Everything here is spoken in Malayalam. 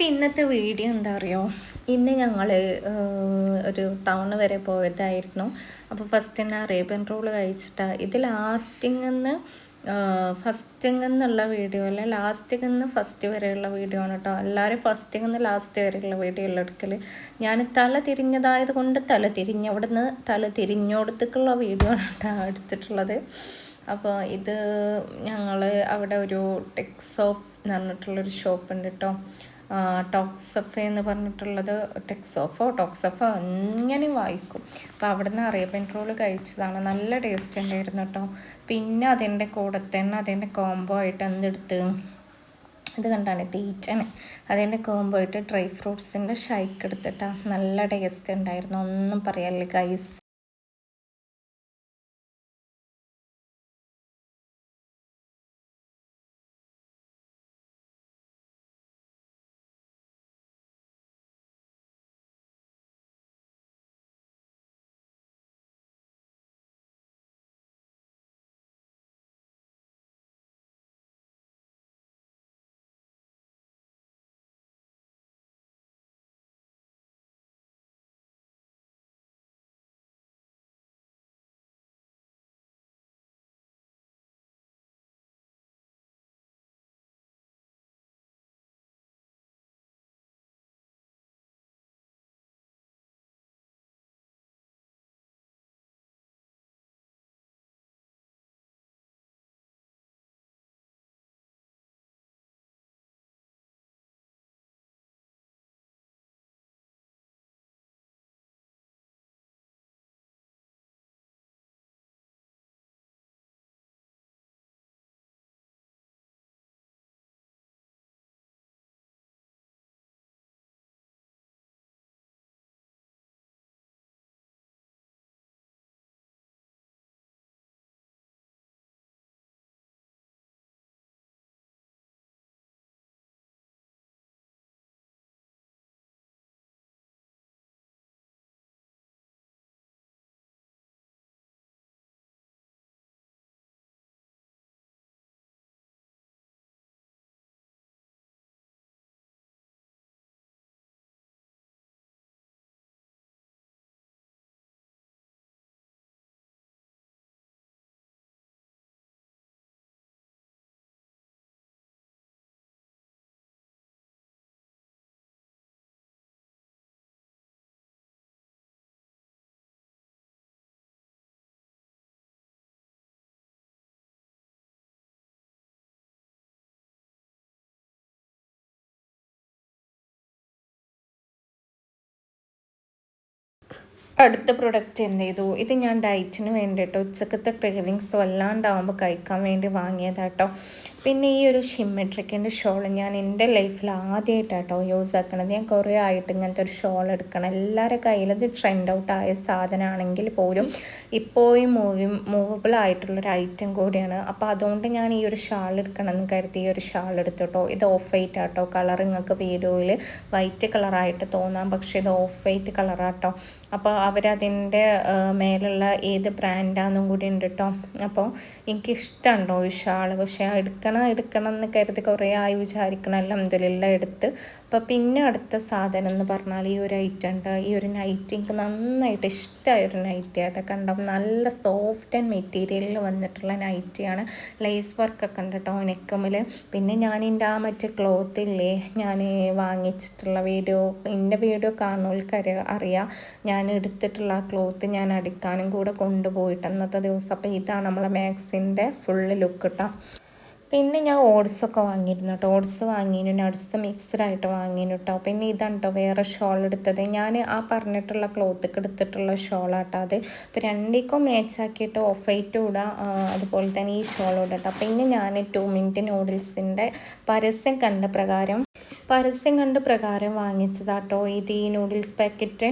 അപ്പോൾ ഇന്നത്തെ വീഡിയോ എന്താ അറിയോ, ഇന്ന് ഞങ്ങൾ ഒരു ടൗൺ വരെ പോയതായിരുന്നു. അപ്പോൾ ഫസ്റ്റ് തന്നെ അറേബ്യൻ റോൾ കഴിച്ചിട്ടാണ് ഇത് ഫസ്റ്റിംഗ് എന്നുള്ള വീഡിയോ അല്ല, ലാസ്റ്റിംഗ് നിന്ന് ഫസ്റ്റ് വരെയുള്ള വീഡിയോ ആണ് കേട്ടോ. എല്ലാവരും ഫസ്റ്റിംഗ് നിന്ന് ലാസ്റ്റ് വരെയുള്ള വീഡിയോ ഉള്ള എടുക്കൽ. ഞാൻ തല തിരിഞ്ഞതായത് കൊണ്ട് തല തിരിഞ്ഞോടത്തേക്കുള്ള വീഡിയോ ആണ് കേട്ടോ എടുത്തിട്ടുള്ളത്. അപ്പോൾ ഇത് ഞങ്ങൾ അവിടെ ഒരു ടെക്സോഫ് എന്ന് പറഞ്ഞിട്ടുള്ളൊരു ഷോപ്പ് ഉണ്ട് കേട്ടോ. ടോക്സഫെ എന്ന് പറഞ്ഞിട്ടുള്ളത്, ടോക്സഫോ അങ്ങനെ വായിക്കും. അപ്പോൾ അവിടെ നിന്ന് അറേബ്യൻ റോൾ കഴിച്ചതാണ്. നല്ല ടേസ്റ്റ് ഉണ്ടായിരുന്നു കേട്ടോ. പിന്നെ അതിൻ്റെ കൂടെ തന്നെ അതിൻ്റെ കോംബോ ആയിട്ട് എന്തെടുത്ത്, ഇത് കണ്ടാണ് തീറ്റന്, അതിൻ്റെ കോംബോ ആയിട്ട് ഡ്രൈ ഫ്രൂട്ട്സിൻ്റെ ഷൈക്ക് എടുത്തിട്ടാണ്. നല്ല ടേസ്റ്റ് ഉണ്ടായിരുന്നു, ഒന്നും പറയാനില്ല ഗൈസ്. അടുത്ത പ്രൊഡക്റ്റ് എന്ത് ചെയ്തു, ഇത് ഞാൻ ഡയറ്റിന് വേണ്ടിയിട്ട് ഉച്ചക്കത്തെ ക്രേവിങ്സ് വല്ലാണ്ടാവുമ്പോൾ കഴിക്കാൻ വേണ്ടി വാങ്ങിയതാട്ടോ. പിന്നെ ഈ ഒരു ഷിമ്മെട്രിക്കിൻ്റെ ഷോൾ ഞാൻ എൻ്റെ ലൈഫിൽ ആദ്യമായിട്ടാട്ടോ യൂസ് ആക്കണത്. ഞാൻ കുറേ ആയിട്ട് ഇങ്ങനത്തെ ഒരു ഷോൾ എടുക്കണം. എല്ലാവരുടെ കയ്യിലത് ട്രെൻഡ് ഔട്ട് ആയ സാധനമാണെങ്കിൽ പോലും ഇപ്പോഴും മൂവബിൾ ആയിട്ടുള്ളൊരു ഐറ്റം കൂടിയാണ്. അപ്പോൾ അതുകൊണ്ട് ഞാൻ ഈ ഒരു ഷാൾ എടുക്കണമെന്ന് കരുതി ഈ ഒരു ഷാൾ എടുത്തോട്ടോ. ഇത് ഓഫ് വൈറ്റ് ആട്ടോ. കളർ നിങ്ങൾക്ക് വീഡിയോയിൽ വൈറ്റ് കളറായിട്ട് തോന്നാം, പക്ഷേ ഇത് ഓഫ് വൈറ്റ് കളറാട്ടോ. അപ്പോൾ അവരതിൻ്റെ മേലുള്ള ഏത് ബ്രാൻഡാണെന്നും കൂടി ഉണ്ട് കേട്ടോ. അപ്പോൾ എനിക്കിഷ്ടമുണ്ടോ ഈ ഷാൾ, പക്ഷേ എടുക്കണം എന്ന് കരുതി കുറേ ആയി വിചാരിക്കണം. അൽഹംദുലില്ലാ എടുത്ത്. അപ്പോൾ പിന്നെ അടുത്ത സാധനം എന്ന് പറഞ്ഞാൽ ഈ ഒരു ഐറ്റം ഉണ്ട്. ഈ ഒരു നൈറ്റി എനിക്ക് നന്നായിട്ട് ഇഷ്ടമായ ഒരു നൈറ്റി ആയിട്ട് കണ്ടോ. നല്ല സോഫ്റ്റ് ആൻഡ് മെറ്റീരിയലിൽ വന്നിട്ടുള്ള നൈറ്റിയാണ്. ലേസ് വർക്കൊക്കെ ഉണ്ട് കേട്ടോ നെക്കമിൽ. പിന്നെ ഞാൻ എൻ്റെ ആ മറ്റേ ക്ലോത്തില്ലേ ഞാൻ വാങ്ങിച്ചിട്ടുള്ള എൻ്റെ വീഡിയോ കാണുന്നവർക്ക് അറിയാം. ഞാൻ എടുത്തിട്ടുള്ള ആ ക്ലോത്ത് ഞാൻ അടിക്കാനും കൂടെ കൊണ്ടുപോയിട്ട് അന്നത്തെ ദിവസം. അപ്പോൾ ഇതാണ് നമ്മളെ മാക്സിൻ്റെ ഫുള്ള് ലുക്ക് കേട്ടോ. പിന്നെ ഞാൻ ഓട്സൊക്കെ വാങ്ങിയിരുന്നു കേട്ടോ. ഓട്സ് വാങ്ങിയിരുന്നു, നട്സ് മിക്സ്ഡായിട്ട് വാങ്ങിയിരുന്നു കേട്ടോ. പിന്നെ ഇതാണ് കേട്ടോ വേറെ ഷോൾ എടുത്തത്. ഞാൻ ആ പറഞ്ഞിട്ടുള്ള ക്ലോത്തൊക്കെ എടുത്തിട്ടുള്ള ഷോളാട്ടോ അത്. അപ്പോൾ രണ്ടിക്കും മാച്ചാക്കിയിട്ട് ഓഫ് വൈറ്റ് ഇടാം, അതുപോലെ തന്നെ ഈ ഷോൾ ഇടാം കേട്ടോ. പിന്നെ ഞാൻ 2 മിനിറ്റ് നൂഡിൽസിൻ്റെ പരസ്യം കണ്ട പ്രകാരം വാങ്ങിച്ചതാട്ടോ ഇത് ഈ നൂഡിൽസ് പാക്കറ്റ്.